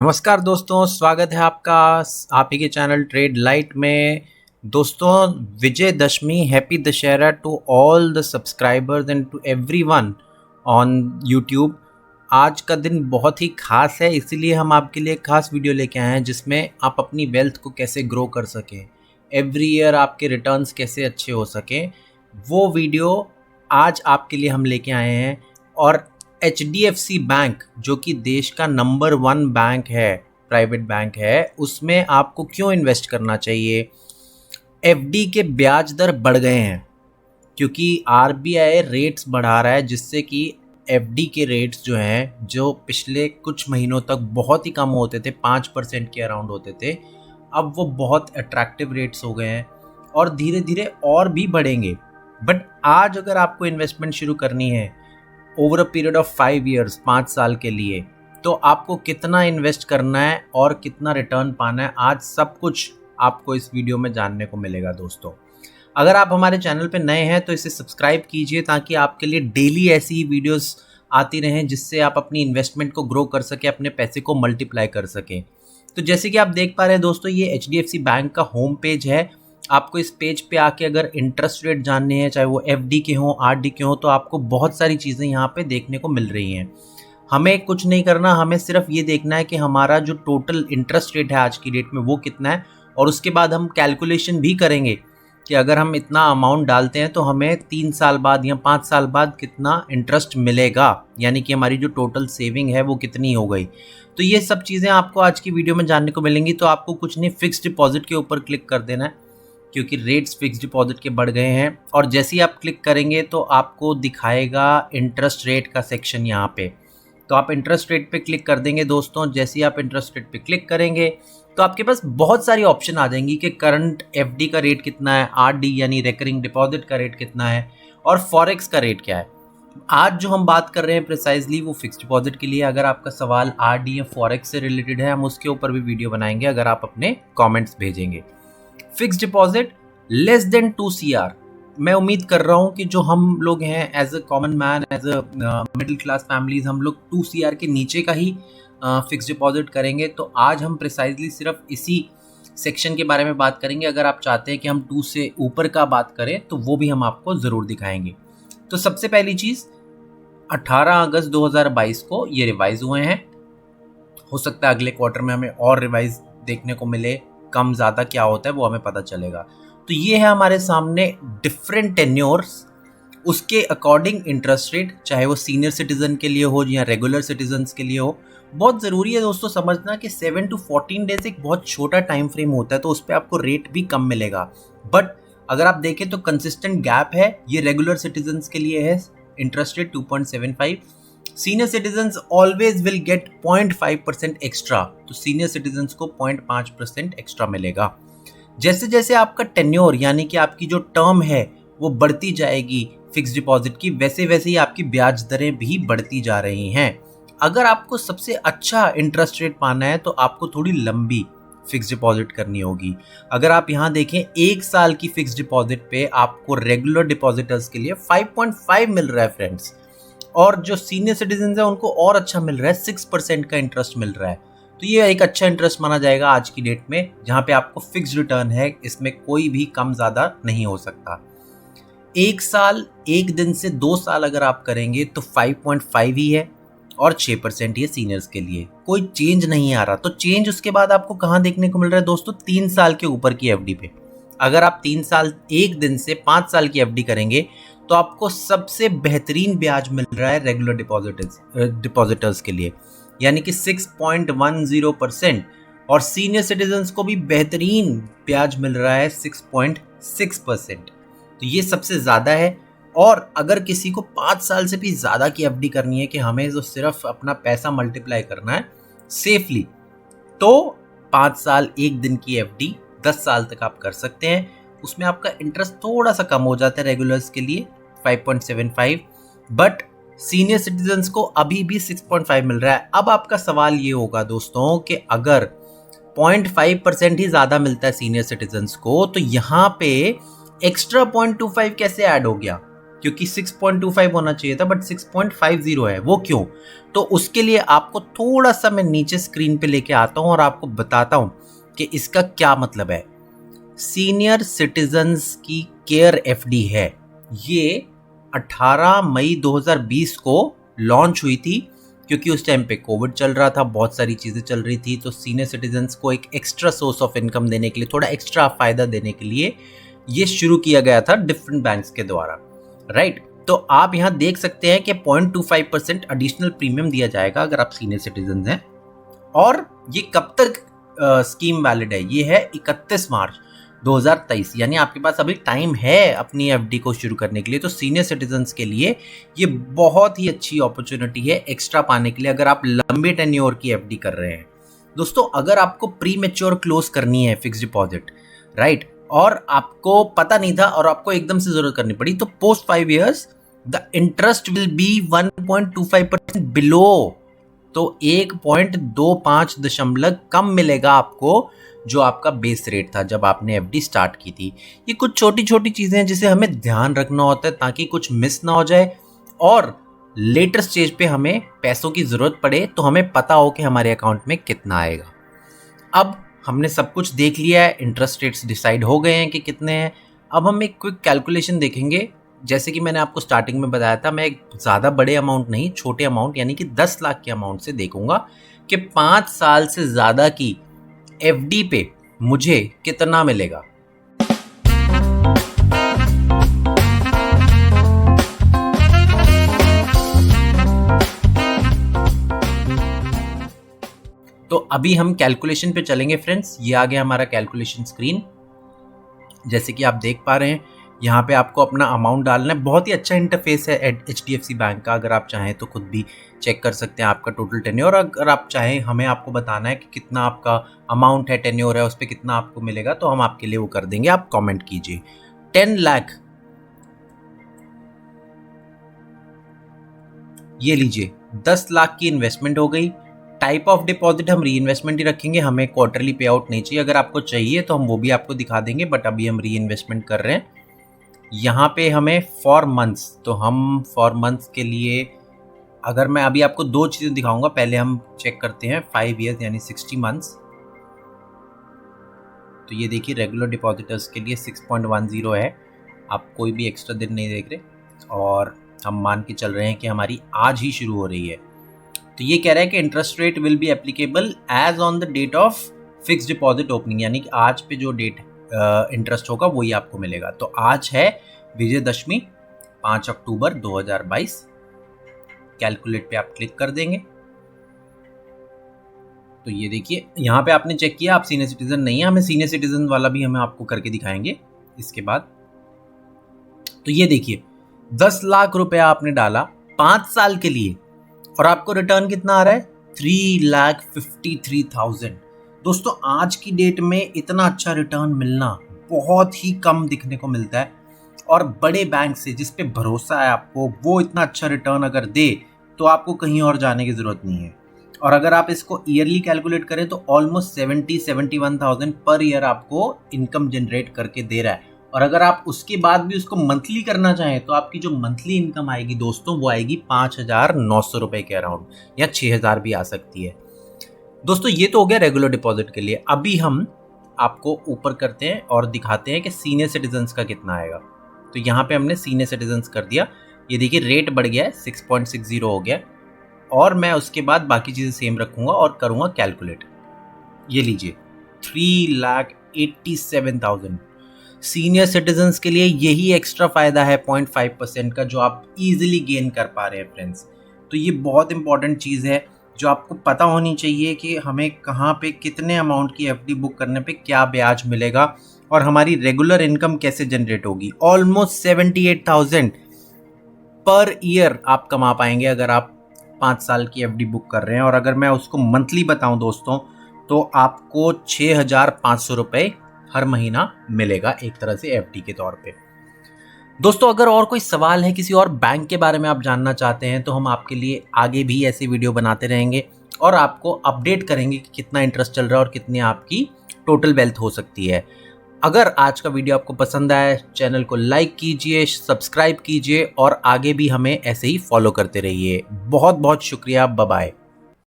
नमस्कार दोस्तों, स्वागत है आपका आप ही के चैनल ट्रेड लाइट में। दोस्तों, Vijayadashami, happy Dussehra to all the subscribers and to everyone on YouTube. आज का दिन बहुत ही खास है, इसीलिए हम आपके लिए एक खास वीडियो लेके आए हैं जिसमें आप अपनी वेल्थ को कैसे ग्रो कर सकें, एवरी ईयर आपके रिटर्न्स कैसे अच्छे हो सकें, वो वीडियो आज आपके लिए हम लेके आए हैं। और HDFC बैंक, जो कि देश का नंबर 1 बैंक है, प्राइवेट बैंक है, उसमें आपको क्यों इन्वेस्ट करना चाहिए। FD के ब्याज दर बढ़ गए हैं क्योंकि RBI रेट्स बढ़ा रहा है, जिससे कि FD के रेट्स जो हैं, जो पिछले कुछ महीनों तक बहुत ही कम होते थे, 5% के अराउंड होते थे, अब वो बहुत अट्रैक्टिव रेट्स हो गए हैं और धीरे धीरे और भी बढ़ेंगे। बट आज अगर आपको इन्वेस्टमेंट शुरू करनी है over a period of 5 years, 5 साल के लिए, तो आपको कितना इन्वेस्ट करना है और कितना रिटर्न पाना है, आज सब कुछ आपको इस वीडियो में जानने को मिलेगा। दोस्तों, अगर आप हमारे चैनल पे नए हैं तो इसे सब्सक्राइब कीजिए ताकि आपके लिए डेली ऐसी ही वीडियोस आती रहें जिससे आप अपनी इन्वेस्टमेंट को ग्रो कर सकें, अपने पैसे को मल्टीप्लाई कर सकें। तो जैसे कि आप देख पा रहे हैं दोस्तों, ये HDFC बैंक का होम पेज है। आपको इस पेज पे आके अगर इंटरेस्ट रेट जानने हैं, चाहे वो FD के हों, RD के हों, तो आपको बहुत सारी चीज़ें यहाँ पे देखने को मिल रही हैं। हमें कुछ नहीं करना, हमें सिर्फ ये देखना है कि हमारा जो टोटल इंटरेस्ट रेट है आज की डेट में वो कितना है, और उसके बाद हम कैलकुलेशन भी करेंगे कि अगर हम इतना अमाउंट डालते हैं तो हमें 3 साल बाद या 5 साल बाद कितना इंटरेस्ट मिलेगा, यानी कि हमारी जो टोटल सेविंग है वो कितनी हो गई। तो ये सब चीज़ें आपको आज की वीडियो में जानने को मिलेंगी। तो आपको कुछ नहीं, फिक्स डिपॉजिट के ऊपर क्लिक कर देना है क्योंकि रेट्स फिक्स डिपॉजिट के बढ़ गए हैं। और जैसे ही आप क्लिक करेंगे तो आपको दिखाएगा इंटरेस्ट रेट का सेक्शन यहाँ पे। तो आप इंटरेस्ट रेट पे क्लिक कर देंगे दोस्तों। जैसे ही आप इंटरेस्ट रेट पे क्लिक करेंगे तो आपके पास बहुत सारी ऑप्शन आ जाएंगी कि करंट FD का रेट कितना है, RD यानी रेकरिंग डिपॉजिट का रेट कितना है, और फॉरेक्स का रेट क्या है। आज जो हम बात कर रहे हैं प्रिसाइजली वो फिक्स डिपॉजिट के लिए। अगर आपका सवाल RD या फॉरेक्स से रिलेटेड है, हम उसके ऊपर भी वीडियो बनाएंगे अगर आप अपने कॉमेंट्स भेजेंगे। Fix deposit less than 2 CR, मैं उम्मीद कर रहा हूँ कि जो हम लोग हैं as a common man, as a middle class families, हम लोग 2 CR के नीचे का ही फिक्स डिपॉजिट करेंगे। तो आज हम प्रिसाइजली सिर्फ इसी सेक्शन के बारे में बात करेंगे। अगर आप चाहते हैं कि हम 2 से ऊपर का बात करें तो वो भी हम आपको ज़रूर दिखाएंगे। तो सबसे पहली चीज़, 18 अगस्त 2022 को ये रिवाइज हुए हैं। हो सकता है अगले क्वार्टर में हमें और रिवाइज देखने को मिले, कम ज़्यादा क्या होता है वो हमें पता चलेगा। तो ये है हमारे सामने डिफरेंट टेन्योर्स, उसके अकॉर्डिंग इंटरेस्ट रेट, चाहे वो सीनियर सिटीजन के लिए हो या रेगुलर सिटीजन्स के लिए हो। बहुत ज़रूरी है दोस्तों समझना कि 7 to 14 डेज एक बहुत छोटा टाइम फ्रेम होता है, तो उस पर आपको रेट भी कम मिलेगा। बट अगर आप देखें तो कंसिस्टेंट गैप है। ये रेगुलर सिटीजन्स के लिए है interest rate 2.75, senior citizens always will get 0.5% extra, तो सीनियर सिटीजन्स को 0.5% एक्स्ट्रा मिलेगा। जैसे जैसे आपका टेन्योर यानी कि आपकी जो टर्म है वो बढ़ती जाएगी फिक्स डिपॉजिट की, वैसे वैसे ही आपकी ब्याज दरें भी बढ़ती जा रही हैं। अगर आपको सबसे अच्छा इंटरेस्ट रेट पाना है तो आपको थोड़ी लंबी फिक्स डिपॉजिट करनी होगी। अगर आप यहाँ देखें, 1 साल की फिक्स डिपॉजिट पे आपको रेगुलर डिपॉजिटर्स के लिए 5.5 मिल रहा है फ्रेंड्स, और जो सीनियर सिटीजन है उनको और अच्छा मिल रहा है, 6% का इंटरेस्ट मिल रहा है। तो ये एक अच्छा इंटरेस्ट माना जाएगा आज की डेट में, जहाँ पे आपको फिक्स रिटर्न है, इसमें कोई भी कम ज़्यादा नहीं हो सकता। 1 साल 1 दिन से 2 साल अगर आप करेंगे तो 5.5 ही है, और 6% ये सीनियर्स के लिए, कोई चेंज नहीं आ रहा। तो चेंज उसके बाद आपको कहाँ देखने को मिल रहा है दोस्तों, 3 साल के ऊपर की FD पे। अगर आप 3 साल 1 दिन से 5 साल की FD करेंगे तो आपको सबसे बेहतरीन ब्याज मिल रहा है रेगुलर डिपॉजिटर्स के लिए, यानी कि 6.10%, और सीनियर सिटीजन्स को भी बेहतरीन ब्याज मिल रहा है 6.6%। तो ये सबसे ज़्यादा है। और अगर किसी को 5 साल से भी ज़्यादा की FD करनी है कि हमें जो सिर्फ अपना पैसा मल्टीप्लाई करना है सेफली, तो 5 साल 1 दिन की FD 10 साल तक आप कर सकते हैं। उसमें आपका इंटरेस्ट थोड़ा सा कम हो जाता है रेगुलर्स के लिए 5.75, बट सीनियर सिटीजन्स को अभी भी 6.5 मिल रहा है। अब आपका सवाल ये होगा दोस्तों कि अगर 0.5% ही ज़्यादा मिलता है सीनियर सिटीजन्स को, तो यहाँ पे एक्स्ट्रा 0.25 कैसे ऐड हो गया, क्योंकि 6.25 होना चाहिए था बट 6.50 है। वो क्यों? तो उसके लिए आपको थोड़ा सा मैं नीचे स्क्रीन पे लेके आता हूँ और आपको बताता हूँ कि इसका क्या मतलब है। सीनियर सिटीजन्स की केयर एफडी है, ये 18 मई 2020 को लॉन्च हुई थी, क्योंकि उस टाइम पे कोविड चल रहा था, बहुत सारी चीज़ें चल रही थी, तो सीनियर सिटीजन्स को एक एक्स्ट्रा सोर्स ऑफ इनकम देने के लिए, थोड़ा एक्स्ट्रा फ़ायदा देने के लिए ये शुरू किया गया था डिफरेंट बैंक्स के द्वारा, राइट। तो आप यहाँ देख सकते हैं कि 0.25% एडिशनल प्रीमियम दिया जाएगा अगर आप सीनियर सिटीजन हैं। और ये कब तक स्कीम वैलिड है? ये है 31 मार्च 2023, यानी आपके पास अभी टाइम है अपनी एफडी को शुरू करने के लिए। तो सीनियर सिटीजन्स के लिए ये बहुत ही अच्छी अपॉर्चुनिटी है एक्स्ट्रा पाने के लिए, अगर आप लंबे टेन्योर की एफडी कर रहे हैं। दोस्तों, अगर आपको प्री मैच्योर क्लोज करनी है फिक्स डिपॉजिट, राइट, और आपको पता नहीं था और आपको एकदम से जरूरत करनी पड़ी, तो post 5 years the interest will be 1.25% below, तो 1.25 दशमलव कम मिलेगा आपको जो आपका बेस रेट था जब आपने एफडी स्टार्ट की थी। ये कुछ छोटी छोटी चीज़ें हैं जिसे हमें ध्यान रखना होता है ताकि कुछ मिस ना हो जाए और लेटर स्टेज पे हमें पैसों की ज़रूरत पड़े तो हमें पता हो कि हमारे अकाउंट में कितना आएगा। अब हमने सब कुछ देख लिया है, इंटरेस्ट रेट्स डिसाइड हो गए हैं कि कितने हैं। अब हम एक क्विक कैलकुलेशन देखेंगे। जैसे कि मैंने आपको स्टार्टिंग में बताया था, मैं एक ज़्यादा बड़े अमाउंट नहीं, छोटे अमाउंट यानी कि 10 लाख के अमाउंट से देखूंगा कि 5 साल से ज़्यादा की एफडी पे मुझे कितना मिलेगा। तो अभी हम कैलकुलेशन पे चलेंगे फ्रेंड्स। ये आ गया हमारा कैलकुलेशन स्क्रीन। जैसे कि आप देख पा रहे हैं, यहाँ पे आपको अपना अमाउंट डालना है। बहुत ही अच्छा इंटरफेस है एचडीएफसी बैंक का, अगर आप चाहें तो खुद भी चेक कर सकते हैं आपका टोटल टेन्योर। अगर आप चाहें हमें आपको बताना है कि कितना आपका अमाउंट है, टेन्योर है, उस पर कितना आपको मिलेगा, तो हम आपके लिए वो कर देंगे। आप कमेंट कीजिए। 10 लाख, ये लीजिए 10 लाख की इन्वेस्टमेंट हो गई। टाइप ऑफ डिपॉजिट हम री इन्वेस्टमेंट ही रखेंगे, हमें क्वार्टरली पे आउट नहीं चाहिए। अगर आपको चाहिए तो हम वो भी आपको दिखा देंगे, बट अभी हम री इन्वेस्टमेंट कर रहे हैं। यहाँ पे हमें फॉर मंथ्स, तो हम फॉर मंथ्स के लिए अगर मैं अभी आपको 2 चीज़ें दिखाऊंगा। पहले हम चेक करते हैं 5 ईयर्स यानी 60 मंथ्स। तो ये देखिए रेगुलर डिपॉजिटर्स के लिए 6.10 है, आप कोई भी एक्स्ट्रा दिन नहीं देख रहे, और हम मान के चल रहे हैं कि हमारी आज ही शुरू हो रही है। तो ये कह रहा है कि interest rate will be applicable as on the date of fix deposit opening, यानी कि आज पे जो डेट इंटरेस्ट होगा वही आपको मिलेगा। तो आज है विजयदशमी 5 अक्टूबर 2022। कैलकुलेट पे आप क्लिक कर देंगे। तो ये देखिए यहाँ पे आपने चेक किया आप सीनियर सिटीजन नहीं है, हमें सीनियर सिटीजन वाला भी हमें आपको करके दिखाएंगे इसके बाद। तो ये देखिए 10 लाख रुपया आपने डाला 5 साल के लिए और आपको रिटर्न कितना आ रहा है? 3,53,000। दोस्तों, आज की डेट में इतना अच्छा रिटर्न मिलना बहुत ही कम दिखने को मिलता है, और बड़े बैंक से जिस पे भरोसा है आपको, वो इतना अच्छा रिटर्न अगर दे तो आपको कहीं और जाने की ज़रूरत नहीं है। और अगर आप इसको ईयरली कैलकुलेट करें तो ऑलमोस्ट 71,000 पर ईयर आपको इनकम जनरेट करके दे रहा है। और अगर आप उसके बाद भी उसको मंथली करना चाहें तो आपकी जो मंथली इनकम आएगी दोस्तों, वो आएगी 5,900 रुपये के अराउंड, या 6,000 भी आ सकती है। दोस्तों, ये तो हो गया रेगुलर डिपॉजिट के लिए। अभी हम आपको ऊपर करते हैं और दिखाते हैं कि सीनियर सिटीजन्स का कितना आएगा। तो यहाँ पे हमने सीनियर सिटीजन्स कर दिया। ये देखिए रेट बढ़ गया है, 6.60 हो गया, और मैं उसके बाद बाकी चीज़ें सेम रखूँगा और करूँगा कैलकुलेट। ये लीजिए 3,87,000। सीनियर सिटीजन्स के लिए यही एक्स्ट्रा फ़ायदा है 0.5% का, जो आप इजीली गेन कर पा रहे हैं फ्रेंड्स। तो ये बहुत इंपॉर्टेंट चीज़ है जो आपको पता होनी चाहिए कि हमें कहाँ पे कितने अमाउंट की एफडी बुक करने पे क्या ब्याज मिलेगा और हमारी रेगुलर इनकम कैसे जनरेट होगी। ऑलमोस्ट 78,000 पर ईयर आप कमा पाएंगे अगर आप 5 साल की एफडी बुक कर रहे हैं। और अगर मैं उसको मंथली बताऊं दोस्तों, तो आपको 6,500 रुपये हर महीना मिलेगा एक तरह से एफडी के तौर पे। दोस्तों, अगर और कोई सवाल है, किसी और बैंक के बारे में आप जानना चाहते हैं, तो हम आपके लिए आगे भी ऐसे वीडियो बनाते रहेंगे और आपको अपडेट करेंगे कि कितना इंटरेस्ट चल रहा है और कितनी आपकी टोटल वेल्थ हो सकती है। अगर आज का वीडियो आपको पसंद आया, चैनल को लाइक कीजिए, सब्सक्राइब कीजिए और आगे भी हमें ऐसे ही फॉलो करते रहिए। बहुत बहुत शुक्रिया, बाय बाय।